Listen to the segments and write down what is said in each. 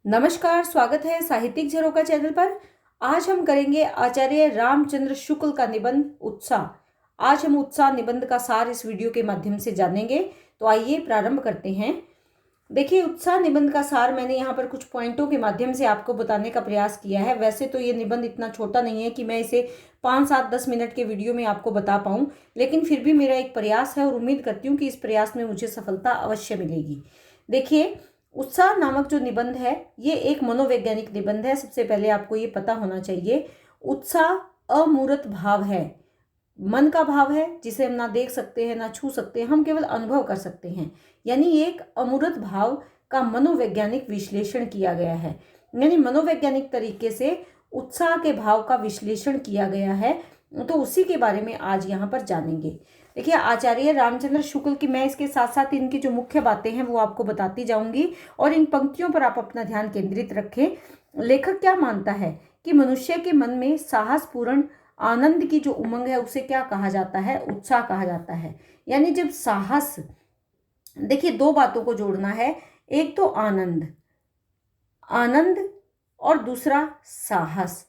नमस्कार, स्वागत है साहित्यिक झरोका चैनल पर। आज हम करेंगे आचार्य रामचंद्र शुक्ल का निबंध उत्साह। आज हम उत्साह निबंध का सार इस वीडियो के माध्यम से जानेंगे। तो आइए प्रारंभ करते हैं। देखिए, उत्साह निबंध का सार मैंने यहाँ पर कुछ पॉइंटों के माध्यम से आपको बताने का प्रयास किया है। वैसे तो ये निबंध इतना छोटा नहीं है कि मैं इसे 5, 7, 10 मिनट के वीडियो में आपको बता पाऊँ, लेकिन फिर भी मेरा एक प्रयास है और उम्मीद करती हूँ कि इस प्रयास में मुझे सफलता अवश्य मिलेगी। देखिए, उत्साह नामक जो निबंध है ये एक मनोवैज्ञानिक निबंध है। सबसे पहले आपको ये पता होना चाहिए, उत्साह अमूर्त भाव है, मन का भाव है जिसे हम ना देख सकते हैं ना छू सकते हैं, हम केवल अनुभव कर सकते हैं। यानी एक अमूर्त भाव का मनोवैज्ञानिक विश्लेषण किया गया है। यानी मनोवैज्ञानिक तरीके से उत्साह के भाव का विश्लेषण किया गया है। तो उसी के बारे में आज यहाँ पर जानेंगे। देखिए, आचार्य रामचंद्र शुक्ल की, मैं इसके साथ साथ इनकी जो मुख्य बातें हैं वो आपको बताती जाऊंगी और इन पंक्तियों पर आप अपना ध्यान केंद्रित रखें। लेखक क्या मानता है कि मनुष्य के मन में साहसपूर्ण आनंद की जो उमंग है उसे क्या कहा जाता है? उत्साह कहा जाता है। यानी जब साहस, देखिए दो बातों को जोड़ना है, एक तो आनंद, आनंद और दूसरा साहस।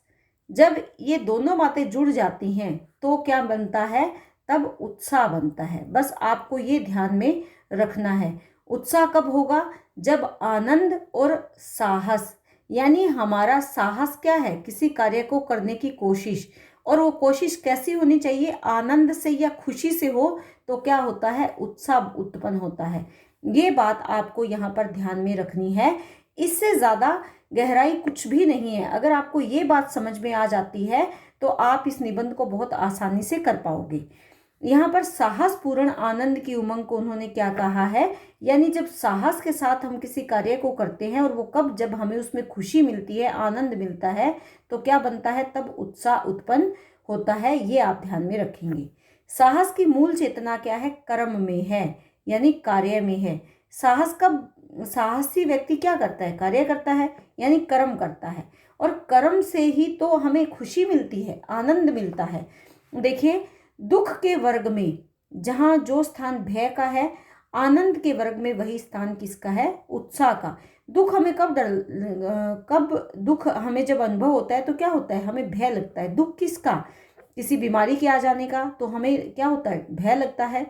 जब ये दोनों बातें जुड़ जाती हैं तो क्या बनता है? तब उत्साह बनता है। बस आपको ये ध्यान में रखना है। उत्साह कब होगा? जब आनंद और साहस, यानी हमारा साहस क्या है? किसी कार्य को करने की कोशिश, और वो कोशिश कैसी होनी चाहिए? आनंद से या खुशी से हो तो क्या होता है? उत्साह उत्पन्न होता है। ये बात आपको यहाँ पर ध्यान में रखनी है। इससे ज़्यादा गहराई कुछ भी नहीं है। अगर आपको ये बात समझ में आ जाती है तो आप इस निबंध को बहुत आसानी से कर पाओगे। यहाँ पर साहसपूर्ण आनंद की उमंग को उन्होंने क्या कहा है? यानी जब साहस के साथ हम किसी कार्य को करते हैं, और वो कब? जब हमें उसमें खुशी मिलती है, आनंद मिलता है, तो क्या बनता है? तब उत्साह उत्पन्न होता है। ये आप ध्यान में रखेंगे। साहस की मूल चेतना क्या है? कर्म में है, यानी कार्य में है। साहस कब? साहसी व्यक्ति क्या करता है? कार्य करता है, यानी कर्म करता है, और कर्म से ही तो हमें खुशी मिलती है, आनंद मिलता है। देखिए, दुख के वर्ग में जहाँ जो स्थान भय का है, आनंद के वर्ग में वही स्थान किसका है? उत्साह का। दुख हमें कब दुख हमें जब अनुभव होता है तो क्या होता है? हमें भय लगता है। दुख किसका? किसी बीमारी के आ जाने का, तो हमें क्या होता है? भय लगता है।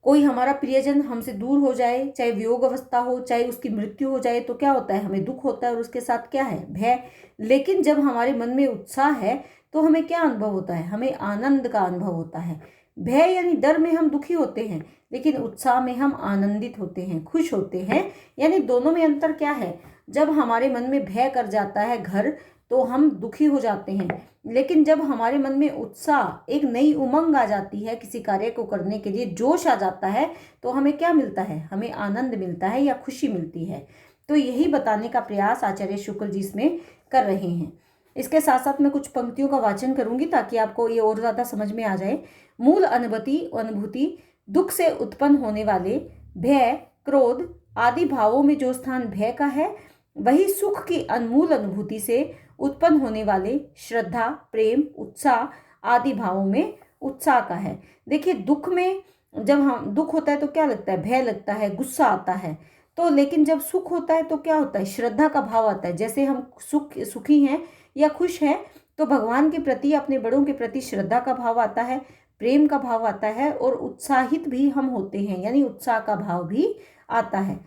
कोई हमारा प्रियजन हमसे दूर हो जाए, चाहे वियोग अवस्था हो, चाहे उसकी मृत्यु हो जाए, तो क्या होता है? हमें दुख होता है, और उसके साथ क्या है? भय। लेकिन जब हमारे मन में उत्साह है तो हमें क्या अनुभव होता है? हमें आनंद का अनुभव होता है। भय यानी डर में हम दुखी होते हैं, लेकिन उत्साह में हम आनंदित होते हैं, खुश होते हैं। यानी दोनों में अंतर क्या है? जब हमारे मन में भय कर जाता है घर, तो हम दुखी हो जाते हैं। लेकिन जब हमारे मन में उत्साह, एक नई उमंग आ जाती है, किसी कार्य को करने के लिए जोश आ जाता है, तो हमें क्या मिलता है? हमें आनंद मिलता है या खुशी मिलती है। तो यही बताने का प्रयास आचार्य शुक्ल जी इसमें कर रहे हैं। इसके साथ साथ मैं कुछ पंक्तियों का वाचन करूंगी ताकि आपको ये और ज्यादा समझ में आ जाए। मूल अनुभूति दुख से उत्पन्न होने वाले भय, क्रोध आदि भावों में जो स्थान भय का है, वही सुख की अनमूल अनुभूति से उत्पन्न होने वाले श्रद्धा, प्रेम, उत्साह आदि भावों में उत्साह का है। देखिए, दुख में जब हम दुख होता है तो क्या लगता है? भय लगता है, गुस्सा आता है। तो लेकिन जब सुख होता है तो क्या होता है? श्रद्धा का भाव आता है। जैसे हम सुखी हैं या खुश हैं तो भगवान के प्रति, अपने बड़ों के प्रति श्रद्धा का भाव आता है, प्रेम का भाव आता है, और उत्साहित भी हम होते हैं, यानी उत्साह का भाव भी आता है।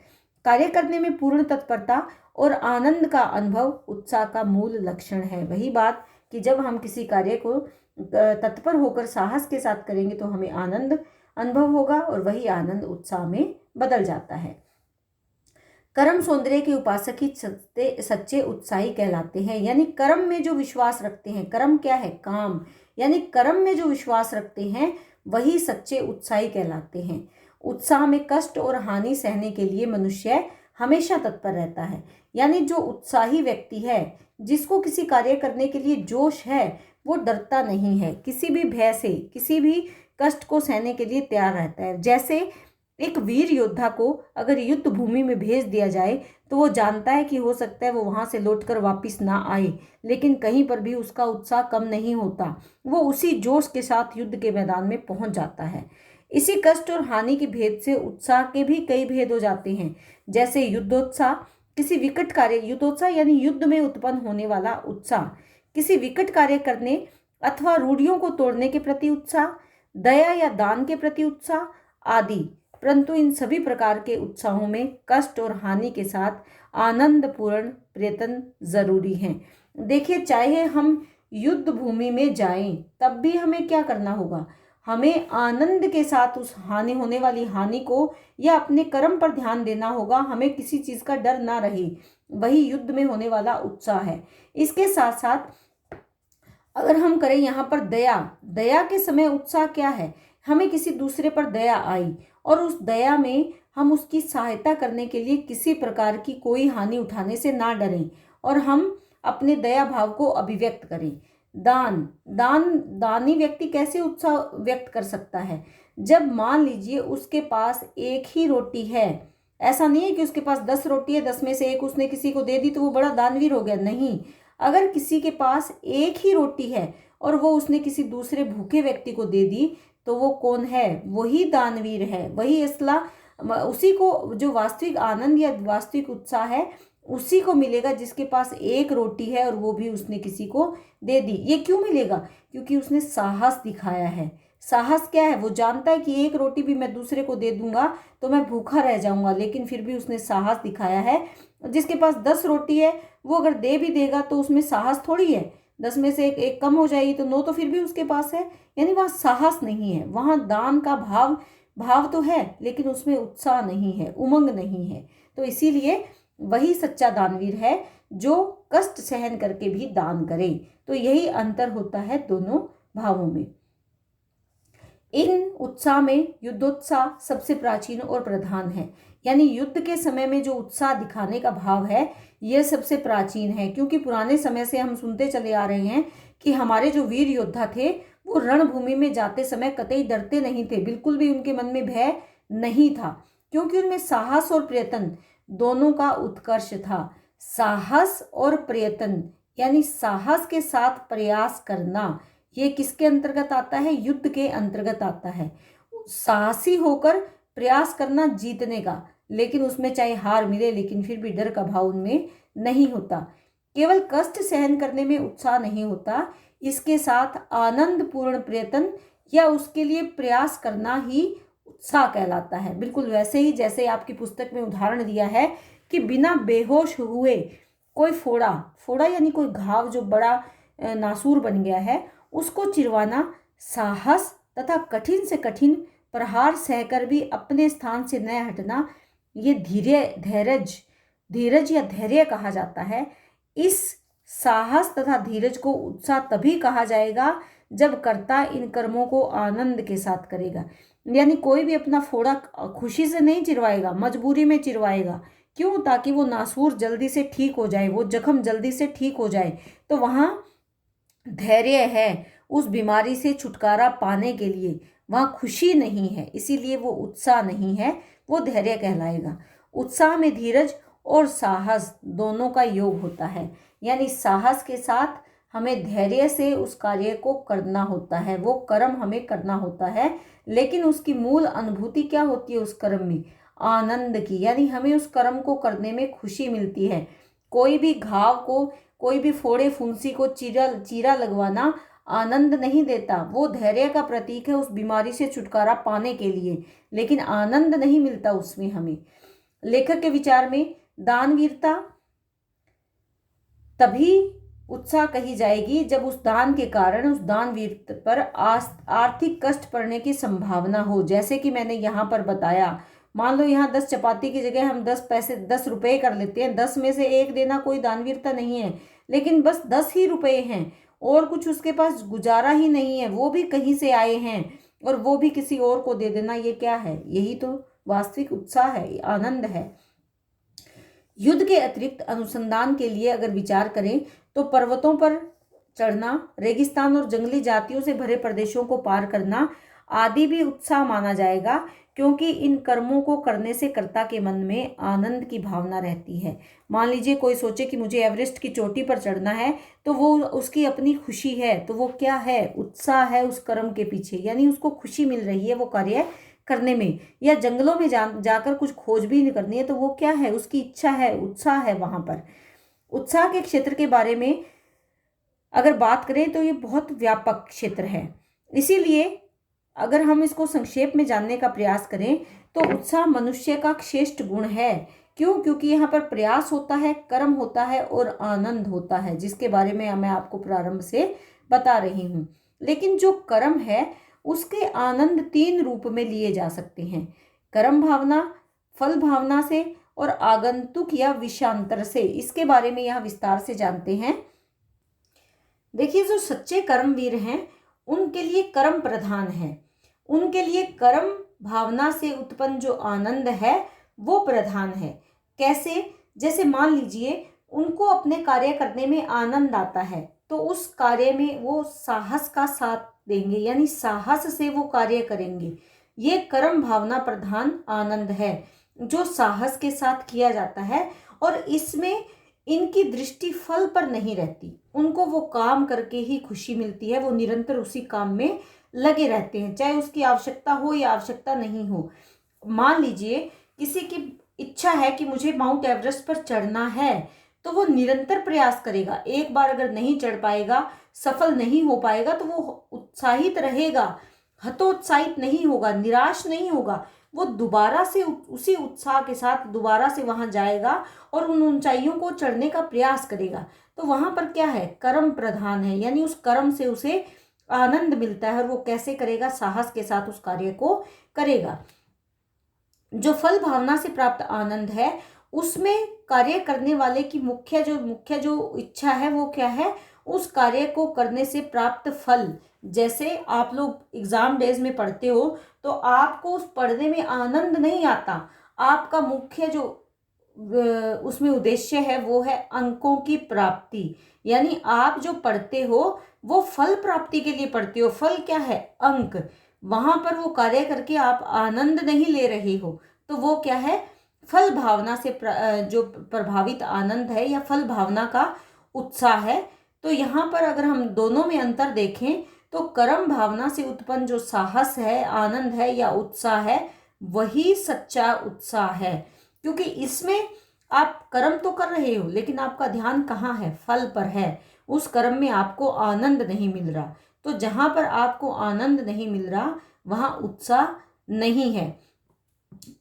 कार्य करने में पूर्ण तत्परता और आनंद का अनुभव उत्साह का मूल लक्षण है। वही बात कि जब हम किसी कार्य को तत्पर होकर साहस के साथ करेंगे तो हमें आनंद अनुभव होगा, और वही आनंद उत्साह में बदल जाता है। कर्म सौंदर्य के उपासक ही सच्चे उत्साही कहलाते हैं। यानी कर्म में जो विश्वास रखते हैं, कर्म क्या है? काम। यानी कर्म में जो विश्वास रखते हैं वही सच्चे उत्साही कहलाते हैं। उत्साह में कष्ट और हानि सहने के लिए मनुष्य हमेशा तत्पर रहता है। यानी जो उत्साही व्यक्ति है, जिसको किसी कार्य करने के लिए जोश है, वो डरता नहीं है, किसी भी भय से, किसी भी कष्ट को सहने के लिए तैयार रहता है। जैसे एक वीर योद्धा को अगर युद्ध भूमि में भेज दिया जाए तो वो जानता है कि हो सकता है वो वहां से लौटकर वापस ना आए, लेकिन कहीं पर भी उसका उत्साह कम नहीं होता। वो उसी जोश के साथ युद्ध के मैदान में पहुंच जाता है। इसी कष्ट और हानि के भेद से उत्साह के भी कई भेद हो जाते हैं। जैसे युद्धोत्साह, किसी विकट कार्य, युद्धोत्साह यानी युद्ध में उत्पन्न होने वाला उत्साह, किसी विकट कार्य करने अथवा रूढ़ियों को तोड़ने के प्रति उत्साह, दया या दान के प्रति उत्साह आदि। परंतु इन सभी प्रकार के उत्साहों में कष्ट और हानि के साथ आनंदपूर्ण प्रयत्न जरूरी है। देखिए, चाहे हम युद्ध भूमि में जाएं तब भी हमें क्या करना होगा, हमें आनंद के साथ उस हानि होने वाली हानि को या अपने कर्म पर ध्यान देना होगा। हमें किसी चीज का डर ना रहे, वही युद्ध में होने वाला उत्साह है। इसके साथ साथ अगर हम करें यहाँ पर दया, दया के समय उत्साह क्या है, हमें किसी दूसरे पर दया आई और उस दया में हम उसकी सहायता करने के लिए किसी प्रकार की कोई हानि उठाने से ना डरें और हम अपने दया भाव को अभिव्यक्त करें। दानी व्यक्ति कैसे उत्साह व्यक्त कर सकता है, जब मान लीजिए उसके पास एक ही रोटी है, ऐसा नहीं है कि उसके पास 10 रोटी है, 10 में से एक उसने किसी को दे दी तो वो बड़ा दानवीर हो गया, नहीं। अगर किसी के पास एक ही रोटी है और वो उसने किसी दूसरे भूखे व्यक्ति को दे दी तो वो कौन है, वही दानवीर है, वही असला, उसी को जो वास्तविक आनंद या वास्तविक उत्साह है उसी को मिलेगा जिसके पास एक रोटी है और वो भी उसने किसी को दे दी। ये क्यों मिलेगा, क्योंकि उसने साहस दिखाया है। साहस क्या है, वो जानता है कि एक रोटी भी मैं दूसरे को दे दूंगा तो मैं भूखा रह जाऊंगा, लेकिन फिर भी उसने साहस दिखाया है। जिसके पास 10 रोटी है वो अगर दे भी देगा तो उसमें साहस थोड़ी है, 10 में से एक कम हो जाएगी तो 9 तो फिर भी उसके पास है, यानी वहाँ साहस नहीं है, वहाँ दान का भाव तो है लेकिन उसमें उत्साह नहीं है, उमंग नहीं है। तो इसीलिए वही सच्चा दानवीर है जो कष्ट सहन करके भी दान करे। तो यही अंतर होता है दोनों भावों में। इन उत्साह में युद्धोत्साह सबसे प्राचीन और प्रधान है, यानी युद्ध के समय में जो उत्साह दिखाने का भाव है यह सबसे प्राचीन है, क्योंकि पुराने समय से हम सुनते चले आ रहे हैं कि हमारे जो वीर योद्धा थे वो रणभूमि में जाते समय कतई डरते नहीं थे, बिल्कुल भी उनके मन में भय नहीं था, क्योंकि उनमें साहस और प्रयत्न दोनों का उत्कर्ष था। साहस और प्रयत्न यानी साहस के साथ प्रयास करना, ये किसके अंतर्गत आता है, युद्ध के अंतर्गत आता है। साहसी होकर प्रयास करना जीतने का, लेकिन उसमें चाहे हार मिले लेकिन फिर भी डर का भाव उनमें नहीं होता। केवल कष्ट सहन करने में उत्साह नहीं होता, इसके साथ आनंदपूर्ण प्रयत्न या उसके लिए प्रयास करना ही उत्साह कहलाता है। बिल्कुल वैसे ही जैसे आपकी पुस्तक में उदाहरण दिया है कि बिना बेहोश हुए कोई फोड़ा यानी कोई घाव जो बड़ा नासूर बन गया है उसको चिरवाना साहस तथा कठिन से कठिन प्रहार सहकर भी अपने स्थान से न हटना, ये धीरज या धैर्य कहा जाता है। इस साहस तथा धीरज को उत्साह तभी कहा जाएगा जब कर्ता इन कर्मों को आनंद के साथ करेगा। यानी कोई भी अपना फोड़ा खुशी से नहीं चिरवाएगा, मजबूरी में चिरवाएगा। क्यों, ताकि वो नासूर जल्दी से ठीक हो जाए, वो जख्म जल्दी से ठीक हो जाए। तो वहाँ धैर्य है, उस बीमारी से छुटकारा पाने के लिए वहाँ खुशी नहीं है, इसीलिए वो उत्साह नहीं है, वो धैर्य कहलाएगा। उत्साह में धीरज और साहस दोनों का योग होता है, यानी साहस के साथ हमें धैर्य से उस कार्य को करना होता है, वो कर्म हमें करना होता है, लेकिन उसकी मूल अनुभूति क्या होती है उस कर्म में, आनंद की, यानी हमें उस कर्म को करने में खुशी मिलती है। कोई भी घाव को, कोई भी फोड़े फुंसी को चीरा लगवाना आनंद नहीं देता, वो धैर्य का प्रतीक है उस बीमारी से छुटकारा पाने के लिए, लेकिन आनंद नहीं मिलता उसमें हमें। लेखक के विचार में दानवीरता तभी उत्साह कही जाएगी जब उस दान के कारण उस दानवीर पर आर्थिक कष्ट पड़ने की संभावना हो। जैसे कि मैंने यहाँ पर बताया, मान लो यहाँ 10 चपाती की जगह हम 10 रुपए कर लेते हैं, 10 में से एक देना कोई दानवीरता नहीं है, लेकिन बस 10 ही रुपए हैं और कुछ उसके पास गुजारा ही नहीं है, वो भी कहीं से आए हैं और वो भी किसी और को दे देना, ये क्या है, यही तो वास्तविक उत्साह है, आनंद है। युद्ध के अतिरिक्त अनुसंधान के लिए अगर विचार करें तो पर्वतों पर चढ़ना, रेगिस्तान और जंगली जातियों से भरे प्रदेशों को पार करना आदि भी उत्साह माना जाएगा, क्योंकि इन कर्मों को करने से कर्ता के मन में आनंद की भावना रहती है। मान लीजिए कोई सोचे कि मुझे एवरेस्ट की चोटी पर चढ़ना है, तो वो उसकी अपनी खुशी है, तो वो क्या है, उत्साह है उस कर्म के पीछे, यानी उसको खुशी मिल रही है वो कार्य करने में या जंगलों में जाकर कुछ खोजबीन करनी है, तो वो क्या है, उसकी इच्छा है, उत्साह है। वहां पर उत्साह के क्षेत्र के बारे में अगर बात करें तो ये बहुत व्यापक क्षेत्र है। इसीलिए अगर हम इसको संक्षेप में जानने का प्रयास करें तो उत्साह मनुष्य का श्रेष्ठ गुण है। क्यों? क्योंकि यहाँ पर प्रयास होता है, कर्म होता है और आनंद होता है, जिसके बारे में मैं आपको प्रारंभ से बता रही हूँ। लेकिन जो कर्म है उसके आनंद 3 रूप में लिए जा सकते हैं, कर्म भावना, फल भावना से और आगंतुक या विषांतर से। इसके बारे में यहाँ विस्तार से जानते हैं। देखिए, जो सच्चे कर्मवीर हैं उनके लिए कर्म प्रधान है, उनके लिए कर्म भावना से उत्पन्न जो आनंद है वो प्रधान है। कैसे? जैसे मान लीजिए उनको अपने कार्य करने में आनंद आता है तो उस कार्य में वो साहस का साथ देंगे, यानी साहस से वो कार्य करेंगे। ये कर्म भावना प्रधान आनंद है जो साहस के साथ किया जाता है, और इसमें इनकी दृष्टि फल पर नहीं रहती, उनको वो काम करके ही खुशी मिलती है। वो निरंतर उसी काम में लगे रहते हैं, चाहे उसकी आवश्यकता हो या आवश्यकता नहीं हो। मान लीजिए किसी की इच्छा है कि मुझे माउंट एवरेस्ट पर चढ़ना है, तो वो निरंतर प्रयास करेगा। एक बार अगर नहीं चढ़ पाएगा, सफल नहीं हो पाएगा, तो वो उत्साहित रहेगा, हतोत्साहित नहीं होगा, निराश नहीं होगा। वो दोबारा से उसी उत्साह के साथ दोबारा से वहां जाएगा और उन ऊंचाइयों को चढ़ने का प्रयास करेगा। तो वहां पर क्या है, कर्म प्रधान है, यानी उस कर्म से उसे आनंद मिलता है और वो कैसे करेगा, साहस के साथ उस कार्य को करेगा। जो फल भावना से प्राप्त आनंद है उसमें कार्य करने वाले की मुख्य जो इच्छा है वो क्या है, उस कार्य को करने से प्राप्त फल। जैसे आप लोग एग्जाम डेज में पढ़ते हो तो आपको उस पढ़ने में आनंद नहीं आता, आपका मुख्य जो उसमें उद्देश्य है वो है अंकों की प्राप्ति। यानी आप जो पढ़ते हो वो फल प्राप्ति के लिए पढ़ते हो। फल क्या है, अंक। वहां पर वो कार्य करके आप आनंद नहीं ले रहे हो, तो वो क्या है, फल भावना से जो प्रभावित आनंद है या फल भावना का उत्साह है। तो यहाँ पर अगर हम दोनों में अंतर देखें तो कर्म भावना से उत्पन्न जो साहस है, आनंद है या उत्साह है, वही सच्चा उत्साह है। क्योंकि इसमें आप कर्म तो कर रहे हो लेकिन आपका ध्यान कहाँ है, फल पर है। उस कर्म में आपको आनंद नहीं मिल रहा। तो जहां पर आपको आनंद नहीं मिल रहा वहां उत्साह नहीं है।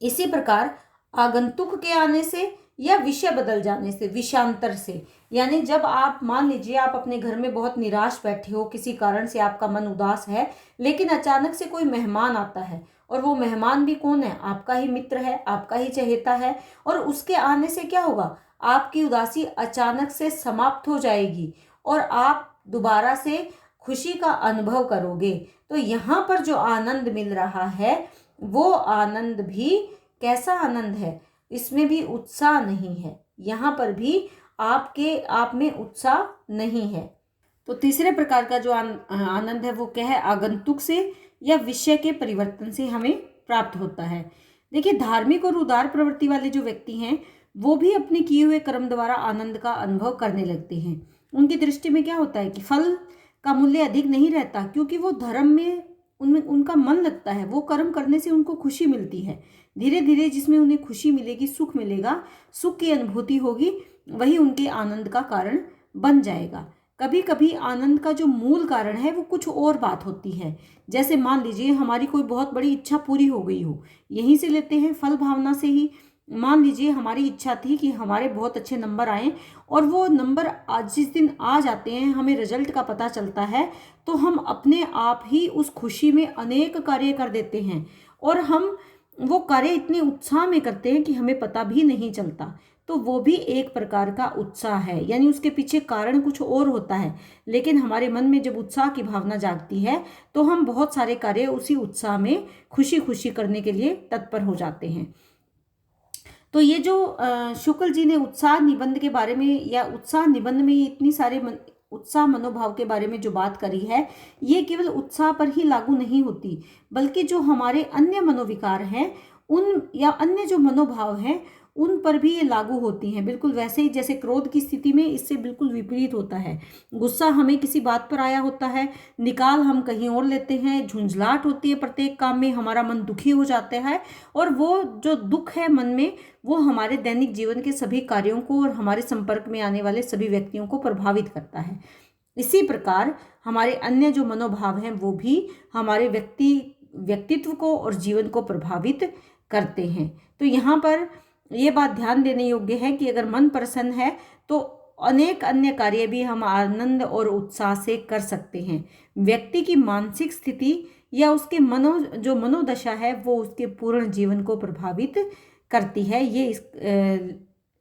इसी प्रकार आगंतुक के आने से या विषय बदल जाने से, विषांतर से, यानी जब आप मान लीजिए आप अपने घर में बहुत निराश बैठे हो, किसी कारण से आपका मन उदास है, लेकिन अचानक से कोई मेहमान आता है, और वो मेहमान भी कौन है, आपका ही मित्र है, आपका ही चहेता है, और उसके आने से क्या होगा, आपकी उदासी अचानक से समाप्त हो जाएगी और आप दोबारा से खुशी का अनुभव करोगे। तो यहाँ पर जो आनंद मिल रहा है वो आनंद भी कैसा आनंद है, इसमें भी उत्साह नहीं है, यहाँ पर भी आप में उत्साह नहीं है। तो तीसरे प्रकार का जो आनंद है वो क्या है, आगंतुक से या विषय के परिवर्तन से हमें प्राप्त होता है। देखिए, धार्मिक और उदार प्रवृत्ति वाले जो व्यक्ति हैं वो भी अपने किए हुए कर्म द्वारा आनंद का अनुभव करने लगते हैं। उनकी दृष्टि में क्या होता है कि फल का मूल्य अधिक नहीं रहता, क्योंकि वो धर्म में उनका मन लगता है, वो कर्म करने से उनको खुशी मिलती है। धीरे धीरे जिसमें उन्हें खुशी मिलेगी, सुख मिलेगा, सुख की अनुभूति होगी, वही उनके आनंद का कारण बन जाएगा। कभी कभी आनंद का जो मूल कारण है वो कुछ और बात होती है। जैसे मान लीजिए हमारी कोई बहुत बड़ी इच्छा पूरी हो गई हो, यहीं से लेते हैं फल भावना से ही। मान लीजिए हमारी इच्छा थी कि हमारे बहुत अच्छे नंबर आए, और वो नंबर आज जिस दिन आ जाते हैं, हमें रिजल्ट का पता चलता है, तो हम अपने आप ही उस खुशी में अनेक कार्य कर देते हैं, और हम वो कार्य इतने उत्साह में करते हैं कि हमें पता भी नहीं चलता। तो वो भी एक प्रकार का उत्साह है, यानी उसके पीछे कारण कुछ और होता है, लेकिन हमारे मन में जब उत्साह की भावना जागती है तो हम बहुत सारे कार्य उसी उत्साह में खुशी खुशी करने के लिए तत्पर हो जाते हैं। तो ये जो शुक्ल जी ने उत्साह निबंध के बारे में या उत्साह निबंध में इतनी सारे उत्साह मनोभाव के बारे में जो बात करी है, ये केवल उत्साह पर ही लागू नहीं होती, बल्कि जो हमारे अन्य मनोविकार हैं उन या अन्य जो मनोभाव हैं उन पर भी ये लागू होती हैं। बिल्कुल वैसे ही जैसे क्रोध की स्थिति में इससे बिल्कुल विपरीत होता है। गुस्सा हमें किसी बात पर आया होता है, निकाल हम कहीं और लेते हैं, झुंझलाहट होती है प्रत्येक काम में, हमारा मन दुखी हो जाता है और वो जो दुख है मन में वो हमारे दैनिक जीवन के सभी कार्यों को और हमारे संपर्क में आने वाले सभी व्यक्तियों को प्रभावित करता है। इसी प्रकार हमारे अन्य जो मनोभाव हैं वो भी हमारे व्यक्तित्व को और जीवन को प्रभावित करते हैं। तो यहाँ पर ये बात ध्यान देने योग्य है कि अगर मन प्रसन्न है तो अनेक अन्य कार्य भी हम आनंद और उत्साह से कर सकते हैं। व्यक्ति की मानसिक स्थिति या उसके मनोदशा है वो उसके पूर्ण जीवन को प्रभावित करती है। ये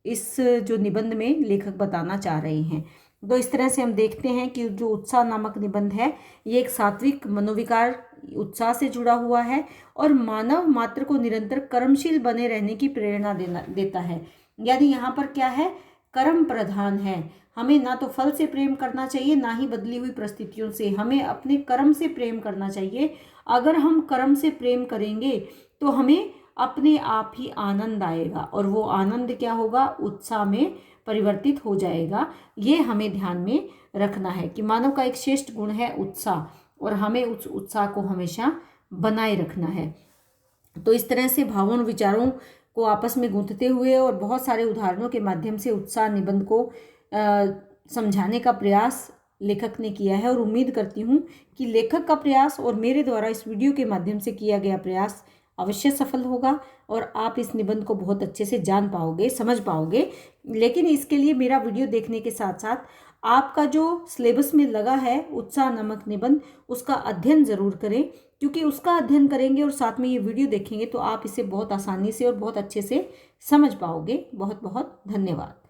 इस जो निबंध में लेखक बताना चाह रहे हैं। तो इस तरह से हम देखते हैं कि जो उत्साह नामक निबंध है ये एक सात्विक मनोविकार उत्साह से जुड़ा हुआ है और मानव मात्र को निरंतर कर्मशील बने रहने की प्रेरणा देता है। यानी यहाँ पर क्या है, कर्म प्रधान है। हमें ना तो फल से प्रेम करना चाहिए ना ही बदली हुई परिस्थितियों से, हमें अपने कर्म से प्रेम करना चाहिए। अगर हम कर्म से प्रेम करेंगे तो हमें अपने आप ही आनंद आएगा और वो आनंद क्या होगा, उत्साह में परिवर्तित हो जाएगा। ये हमें ध्यान में रखना है कि मानव का एक श्रेष्ठ गुण है उत्साह और हमें उस उत्साह को हमेशा बनाए रखना है। तो इस तरह से भावों और विचारों को आपस में गूंथते हुए और बहुत सारे उदाहरणों के माध्यम से उत्साह निबंध को समझाने का प्रयास लेखक ने किया है और उम्मीद करती हूँ कि लेखक का प्रयास और मेरे द्वारा इस वीडियो के माध्यम से किया गया प्रयास अवश्य सफल होगा और आप इस निबंध को बहुत अच्छे से जान पाओगे, समझ पाओगे। लेकिन इसके लिए मेरा वीडियो देखने के साथ साथ आपका जो सिलेबस में लगा है उत्साह नामक निबंध उसका अध्ययन ज़रूर करें, क्योंकि उसका अध्ययन करेंगे और साथ में ये वीडियो देखेंगे तो आप इसे बहुत आसानी से और बहुत अच्छे से समझ पाओगे। बहुत बहुत धन्यवाद।